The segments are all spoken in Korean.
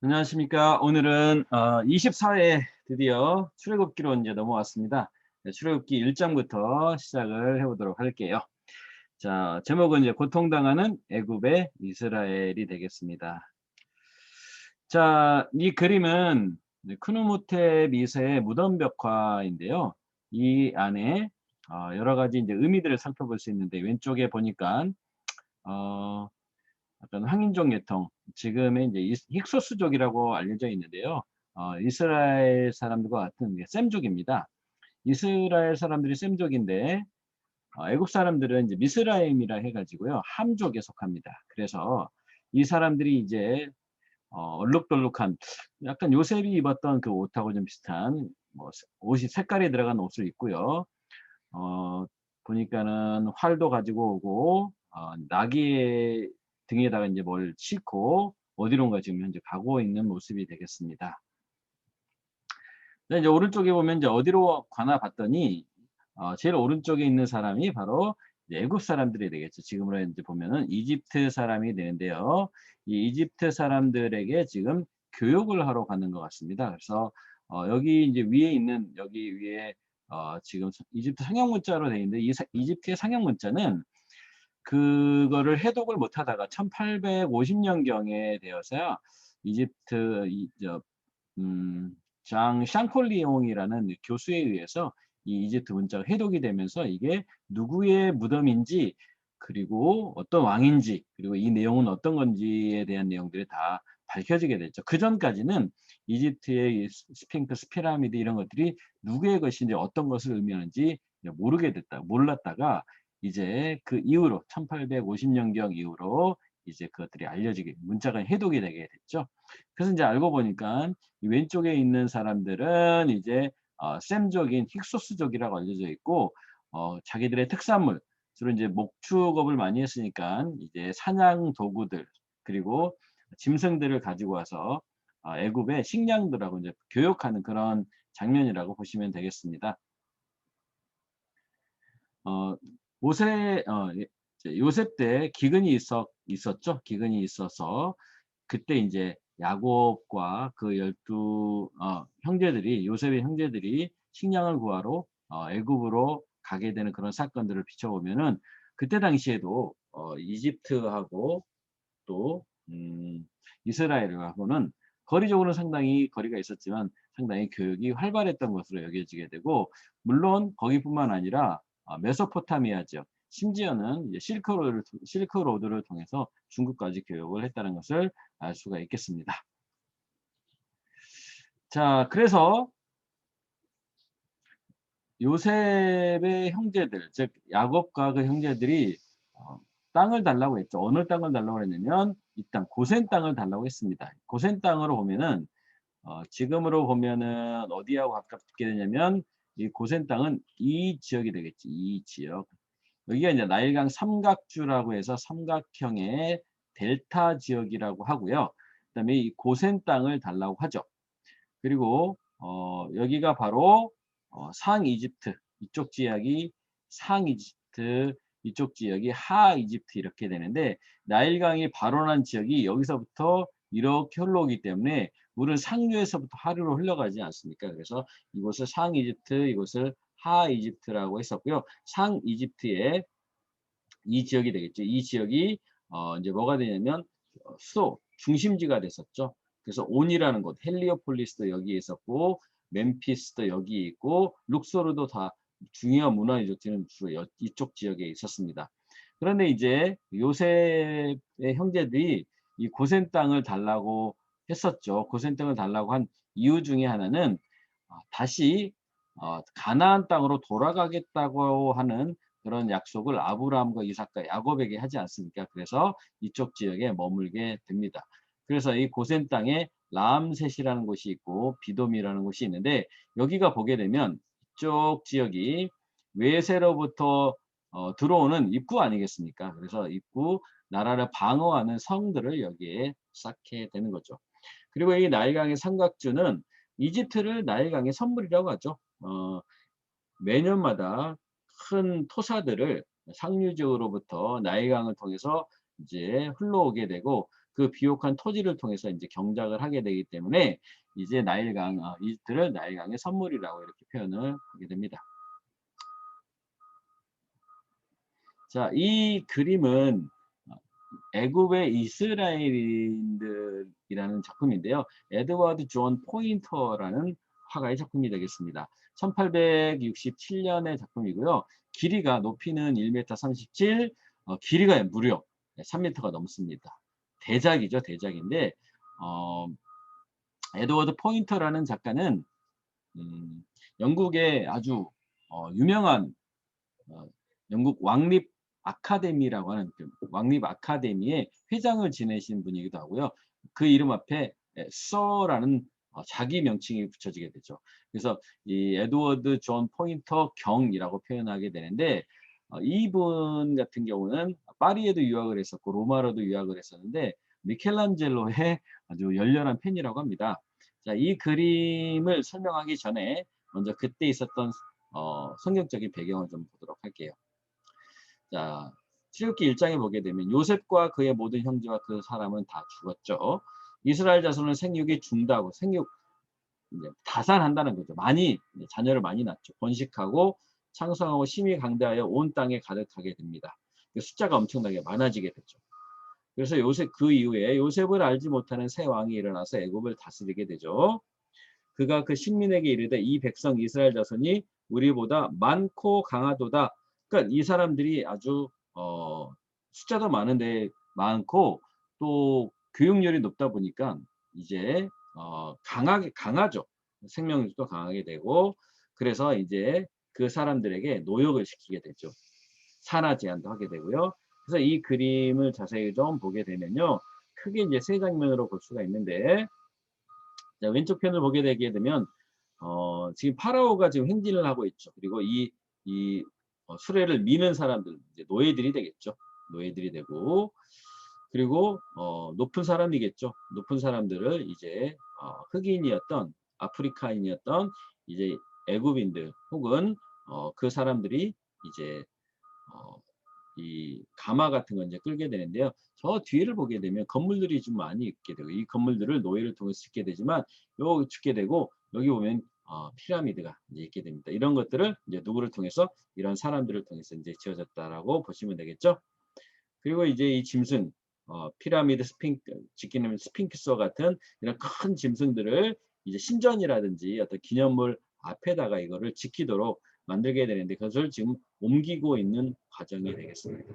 안녕하십니까. 오늘은 24회 드디어 출애굽기로 이제 넘어왔습니다. 네, 출애굽기 1장부터 시작을 해보도록 할게요. 자, 제목은 이제 고통당하는 애굽의 이스라엘이 되겠습니다. 자, 이 그림은 이제 크누무테 미세의 무덤 벽화인데요. 이 안에 여러 가지 이제 의미들을 살펴볼 수 있는데, 왼쪽에 보니까 어, 어떤 황인종 계통, 지금의 이제 힉소스족이라고 알려져 있는데요. 이스라엘 사람들과 같은 게 셈족입니다. 이스라엘 사람들이 셈족인데, 애굽 사람들은 이제 미스라임이라 해가지고요, 함족에 속합니다. 그래서 이 사람들이 이제 얼룩덜룩한, 약간 요셉이 입었던 그 옷하고 좀 비슷한 뭐 옷이 색깔이 들어간 옷을 입고요. 어, 보니까는 활도 가지고 오고, 나귀의 등에다가 이제 뭘 싣고 어디론가 지금 현재 가고 있는 모습이 되겠습니다. 네, 이제 오른쪽에 보면 이제 어디로 가나 봤더니, 제일 오른쪽에 있는 사람이 바로 이제 애굽 사람들이 되겠죠. 지금으로 이제 보면은 이집트 사람이 되는데요. 이 이집트 사람들에게 지금 교육을 하러 가는 것 같습니다. 그래서 여기 이제 위에 있는, 여기 위에 지금 이집트 상형 문자로 되어 있는데, 이 이집트의 상형 문자는 그거를 해독을 못 하다가 1850년경에 되어서요. 이집트 음, 장 샹콜리옹이라는 교수에 의해서 이 이집트 문자가 해독이 되면서 이게 누구의 무덤인지, 그리고 어떤 왕인지, 그리고 이 내용은 어떤 건지에 대한 내용들이 다 밝혀지게 됐죠. 그 전까지는 이집트의 이 스핑크스 피라미드 이런 것들이 누구의 것인지, 어떤 것을 의미하는지 몰랐다가 이제 그 이후로 1850년경 이후로 이제 그것들이 알려지게, 문자가 해독이 되게 됐죠. 그래서 이제 알고 보니까 이 왼쪽에 있는 사람들은 이제 셈족인 힉소스족이라고 알려져 있고, 자기들의 특산물, 주로 이제 목축업을 많이 했으니까 이제 사냥 도구들, 그리고 짐승들을 가지고 와서 애굽의 식량들하고 이제 교역하는 그런 장면이라고 보시면 되겠습니다. 어, 예, 요셉 때 기근이 있었죠. 기근이 있어서 그때 이제 야곱과 그 열두 형제들이, 요셉의 형제들이 식량을 구하러 애굽으로 가게 되는 그런 사건들을 비춰보면은, 그때 당시에도 이집트하고 또 이스라엘하고는 거리적으로는 상당히 거리가 있었지만 상당히 교육이 활발했던 것으로 여겨지게 되고, 물론 거기뿐만 아니라 메소포타미아 지역, 심지어는 이제 실크로드를 통해서 중국까지 교육을 했다는 것을 알 수가 있겠습니다. 자, 그래서 요셉의 형제들, 즉 야곱과 그 형제들이 땅을 달라고 했죠. 어느 땅을 달라고 했냐면 이 땅, 고센 땅을 달라고 했습니다. 고센 땅으로 보면은 지금으로 보면은 어디하고 가깝게 되냐면, 이 고센 땅은 이 지역이 되겠지. 이 지역. 여기가 이제 나일강 삼각주라고 해서 삼각형의 델타 지역이라고 하고요. 그다음에 이 고센 땅을 달라고 하죠. 그리고 여기가 바로 상이집트, 이쪽 지역이 상이집트, 이쪽 지역이 하이집트 이렇게 되는데, 나일강이 발원한 지역이 여기서부터 이렇게 흘러오기 때문에 물은 상류에서부터 하류로 흘러가지 않습니까? 그래서 이곳을 상이집트, 이곳을 하이집트라고 했었고요. 상이집트의 이 지역이 되겠죠. 이 지역이 이제 뭐가 되냐면 수도 중심지가 됐었죠. 그래서 온이라는 곳, 헬리오폴리스도 여기에 있었고, 멤피스도 여기 있고, 룩소르도 다 중요한 문화 유적지는 주로 이쪽 지역에 있었습니다. 그런데 이제 요셉의 형제들이 이 고센 땅을 달라고 했었죠. 고센 땅을 달라고 한 이유 중에 하나는 다시 가나안 땅으로 돌아가겠다고 하는 그런 약속을 아브라함과 이삭과 야곱에게 하지 않습니까? 그래서 이쪽 지역에 머물게 됩니다. 그래서 이 고센 땅에 라암셋이라는 곳이 있고 비돔이라는 곳이 있는데, 여기가 보게 되면 이쪽 지역이 외세로부터 들어오는 입구 아니겠습니까? 그래서 입구, 나라를 방어하는 성들을 여기에 쌓게 되는 거죠. 그리고 이 나일강의 삼각주는 이집트를 나일강의 선물이라고 하죠. 매년마다 큰 토사들을 상류지역으로부터 나일강을 통해서 이제 흘러오게 되고, 그 비옥한 토지를 통해서 이제 경작을 하게 되기 때문에 이제 나일강, 이집트를 나일강의 선물이라고 이렇게 표현을 하게 됩니다. 자, 이 그림은 애굽의 이스라엘인들이라는 작품인데요. 에드워드 존 포인터라는 화가의 작품이 되겠습니다. 1867년의 작품이고요. 길이가 높이는 1m 37, 길이가 무려 3m가 넘습니다. 대작이죠, 대작인데 에드워드 포인터라는 작가는 영국의 아주 유명한 영국 왕립 아카데미라고 하는 왕립 아카데미의 회장을 지내신 분이기도 하고요. 그 이름 앞에 서라는 자기 명칭이 붙여지게 되죠. 그래서 이 에드워드 존 포인터 경이라고 표현하게 되는데 이분 같은 경우는 파리에도 유학을 했었고 로마로도 유학을 했었는데 미켈란젤로의 아주 열렬한 팬이라고 합니다. 자, 이 그림을 설명하기 전에 먼저 그때 있었던 성경적인 배경을 좀 보도록 할게요. 자, 출애굽기 1장에 보게 되면 요셉과 그의 모든 형제와 그 사람은 다 죽었죠. 이스라엘 자손은 생육이 중다고 생육 이제 다산한다는 거죠. 많이 자녀를 많이 낳죠. 번식하고 창성하고 심히 강대하여 온 땅에 가득하게 됩니다. 숫자가 엄청나게 많아지게 되죠. 그래서 요셉 그 이후에 요셉을 알지 못하는 새 왕이 일어나서 애굽을 다스리게 되죠. 그가 그 식민에게 이르되 이 백성 이스라엘 자손이 우리보다 많고 강하도다. 그러니까 이 사람들이 아주 숫자도 많은데 많고 또 교육열이 높다 보니까 이제 강하죠. 생명력도 강하게 되고 그래서 이제 그 사람들에게 노역을 시키게 되죠. 산하 제한도 하게 되고요. 그래서 이 그림을 자세히 좀 보게 되면요. 크게 이제 세 장면으로 볼 수가 있는데 자, 왼쪽 편을 보게 되게 되면 지금 파라오가 지금 행진을 하고 있죠. 그리고 이 수레를 미는 사람들 이제 노예들이 되겠죠. 노예들이 되고 그리고 높은 사람이겠죠. 높은 사람들을 이제 흑인이었던 아프리카인이었던 이제 애굽인들 혹은 그 사람들이 이제 이 가마 같은 거 이제 끌게 되는데요. 저 뒤를 보게 되면 건물들이 좀 많이 있게 되고 이 건물들을 노예를 통해서 짓게 되지만 요 짓게 되고 여기 보면 피라미드가 이제 있게 됩니다. 이런 것들을 이제 누구를 통해서 이런 사람들을 통해서 이제 지어졌다라고 보시면 되겠죠. 그리고 이제 이 짐승 피라미드 짓기는 스핑크스와 같은 이런 큰 짐승들을 이제 신전이라든지 어떤 기념물 앞에다가 이거를 지키도록 만들게 되는데 그것을 지금 옮기고 있는 과정이 되겠습니다.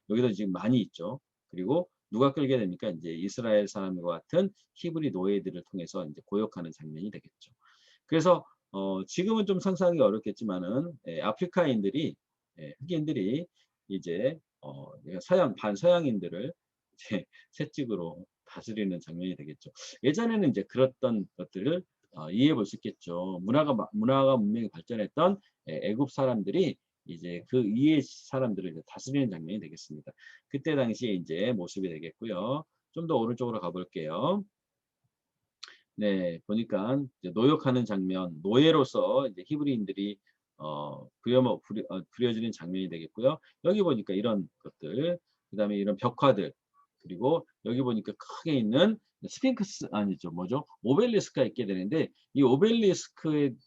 여기도 지금 많이 있죠. 그리고 누가 끌게 됩니까? 이제 이스라엘 사람과 같은 히브리 노예들을 통해서 이제 고역하는 장면이 되겠죠. 그래서 지금은 좀 상상하기 어렵겠지만은 아프리카인들이 흑인들이 이제 서양 반서양인들을 이제 채찍으로 다스리는 장면이 되겠죠. 예전에는 이제 그랬던 것들을 이해해 볼 수 있겠죠. 문화가 문명이 발전했던 애굽 사람들이 이제 그 이해 사람들을 이제 다스리는 장면이 되겠습니다. 그때 당시에 이제 모습이 되겠고요. 좀 더 오른쪽으로 가볼게요. 네, 보니까 이제 노역하는 장면, 노예로서 이제 히브리인들이 그려지는 장면이 되겠고요. 여기 보니까 이런 것들, 그다음에 이런 벽화들, 그리고 여기 보니까 크게 있는 스핑크스 아니죠, 뭐죠? 오벨리스크가 있게 되는데 이 오벨리스크는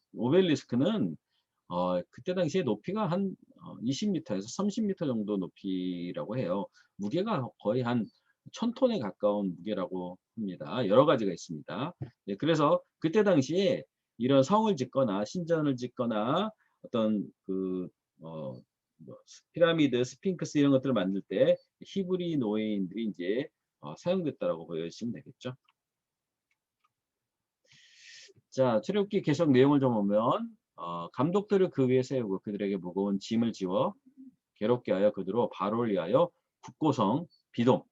그때 당시에 높이가 한 20m에서 30m 정도 높이라고 해요. 무게가 거의 한 1000톤에 가까운 무게라고 합니다. 여러 가지가 있습니다. 네, 그래서 그때 당시에 이런 성을 짓거나 신전을 짓거나 어떤 뭐 피라미드, 스핑크스 이런 것들을 만들 때 히브리 노예인들이 이제 사용됐다라고 보여주시면 되겠죠. 자, 출애굽기 계속 내용을 좀 보면 감독들을 그 위에 세우고 그들에게 무거운 짐을 지워 괴롭게 하여 그들로 바로를 위하여 국고성, 비돔,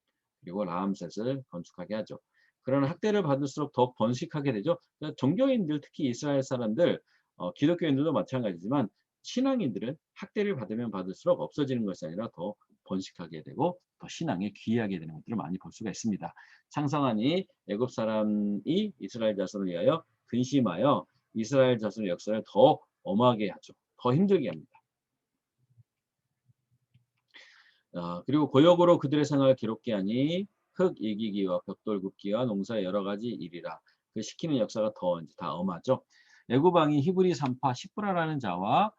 그리고 라암셋을 건축하게 하죠. 그러나 학대를 받을수록 더 번식하게 되죠. 그러니까 종교인들, 특히 이스라엘 사람들, 기독교인들도 마찬가지지만 신앙인들은 학대를 받으면 받을수록 없어지는 것이 아니라 더 번식하게 되고 더 신앙에 귀하게 되는 것들을 많이 볼 수가 있습니다. 창성하니 애굽 사람이 이스라엘 자손을 위하여 근심하여 이스라엘 자손의 역사를 더 엄하게 하죠. 더 힘들게 합니다. 그리고 고역으로 그들의 생활을 괴롭게 하니 흙 이기기와 벽돌 굽기와 농사의 여러 가지 일이라. 그 시키는 역사가 더 이제 다 엄하죠. 애굽왕이 히브리 산파 시브라라는 자와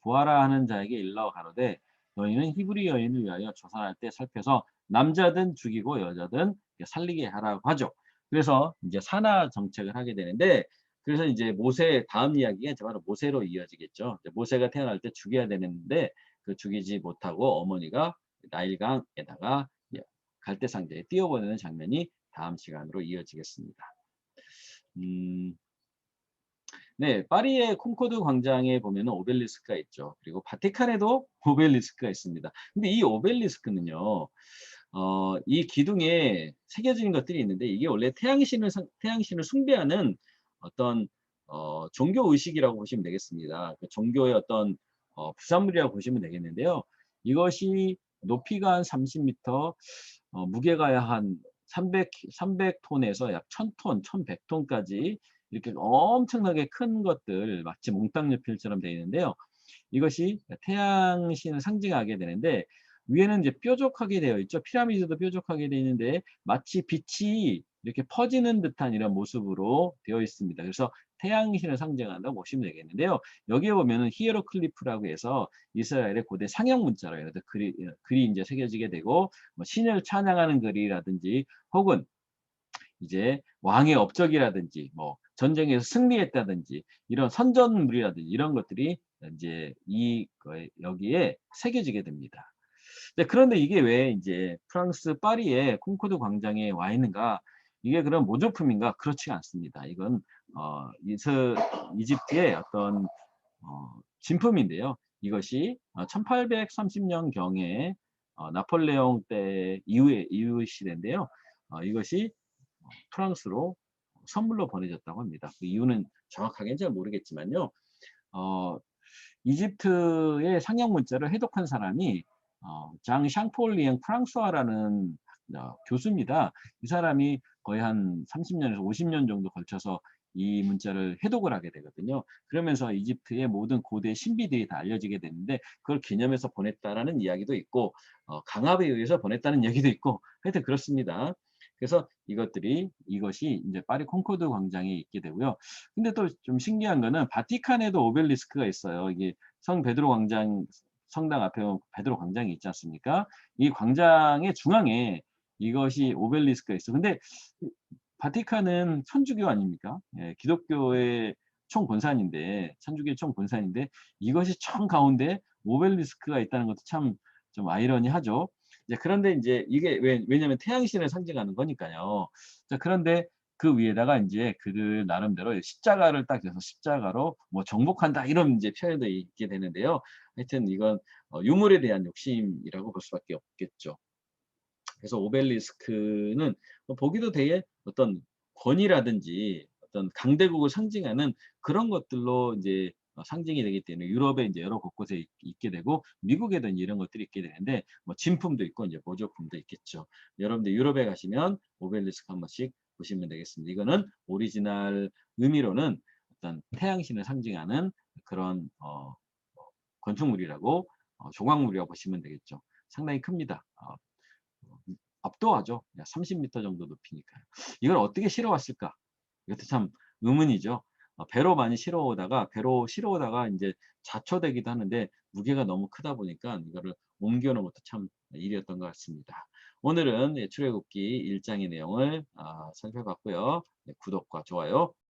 부하라 하는 자에게 일러 가로되 너희는 히브리 여인을 위하여 조산할 때 살펴서 남자든 죽이고 여자든 살리게 하라고 하죠. 그래서 이제 산하 정책을 하게 되는데 그래서 이제 모세 다음 이야기가 바로 모세로 이어지겠죠. 모세가 태어날 때 죽여야 되는데 그 죽이지 못하고 어머니가 나일강에다가 갈대상자에 띄워보내는 장면이 다음 시간으로 이어지겠습니다. 네, 파리의 콩코드 광장에 보면은 오벨리스크가 있죠. 그리고 바티칸에도 오벨리스크가 있습니다. 근데 이 오벨리스크는요, 이 기둥에 새겨진 것들이 있는데 이게 원래 태양신을 숭배하는 어떤 종교 의식이라고 보시면 되겠습니다. 그 종교의 어떤 부산물이라고 보시면 되겠는데요. 이것이 높이가 한 30m, 무게가 한 300톤에서 약 1000톤, 1100톤까지 이렇게 엄청나게 큰 것들 마치 몽땅잎필처럼 되어 있는데요. 이것이 태양신을 상징하게 되는데 위에는 이제 뾰족하게 되어 있죠. 피라미드도 뾰족하게 되어 있는데 마치 빛이 이렇게 퍼지는 듯한 이런 모습으로 되어 있습니다. 그래서 태양신을 상징한다고 보시면 되겠는데요. 여기에 보면은 히에로클리프라고 해서 이스라엘의 고대 상형 문자로 해서 글이 이제 새겨지게 되고 뭐 신을 찬양하는 글이라든지 혹은 이제 왕의 업적이라든지 뭐 전쟁에서 승리했다든지 이런 선전물이라든지 이런 것들이 이제 여기에 새겨지게 됩니다. 네, 그런데 이게 왜 이제 프랑스 파리의 콩코드 광장에 와 있는가? 이게 그런 모조품인가? 그렇지가 않습니다. 이건 이집트의 어떤 진품인데요. 이것이 1830년경에 나폴레옹 때 이후 시대인데요. 이것이 프랑스로 선물로 보내졌다고 합니다. 그 이유는 정확하게는 잘 모르겠지만요. 어, 이집트의 상형 문자를 해독한 사람이 장 샹폴 리엥 프랑스와라는 교수입니다. 이 사람이 거의 한 30년에서 50년 정도 걸쳐서 이 문자를 해독을 하게 되거든요. 그러면서 이집트의 모든 고대 신비들이 다 알려지게 되는데 그걸 기념해서 보냈다라는 이야기도 있고 강압에 의해서 보냈다는 얘기도 있고 하여튼 그렇습니다. 그래서 이것이 이제 파리 콩코드 광장에 있게 되고요. 근데 또 좀 신기한 거는 바티칸에도 오벨리스크가 있어요. 이게 성 베드로 광장 성당 앞에 베드로 광장이 있지 않습니까? 이 광장의 중앙에 이것이 오벨리스크가 있어. 근데 바티칸은 천주교 아닙니까? 예, 기독교의 총본산인데 천주교의 총본산인데 이것이 정 가운데 오벨리스크가 있다는 것도 참 좀 아이러니하죠. 이제 그런데 이제 이게 왜냐면 태양신을 상징하는 거니까요. 자, 그런데 그 위에다가 이제 그들 나름대로 십자가를 딱 해서 십자가로 뭐 정복한다 이런 이제 표현도 있게 되는데요. 하여튼 이건 유물에 대한 욕심이라고 볼 수밖에 없겠죠. 그래서 오벨리스크는 보기도 되게 어떤 권위라든지 어떤 강대국을 상징하는 그런 것들로 이제 상징이 되기 때문에 유럽에 이제 여러 곳곳에 있게 되고 미국에도 이제 이런 것들이 있게 되는데 뭐 진품도 있고 이제 보조품도 있겠죠. 여러분들 유럽에 가시면 오벨리스크 한 번씩 보시면 되겠습니다. 이거는 오리지널 의미로는 어떤 태양신을 상징하는 그런 건축물이라고 조각물이라고 보시면 되겠죠. 상당히 큽니다. 압도하죠. 30m 정도 높이니까요. 이걸 어떻게 실어왔을까? 이것도 참 의문이죠. 배로 실어 오다가 이제 자초되기도 하는데 무게가 너무 크다 보니까 이거를 옮겨놓은 것도 참 일이었던 것 같습니다. 오늘은 출애굽기 1장의 내용을 살펴봤고요. 구독과 좋아요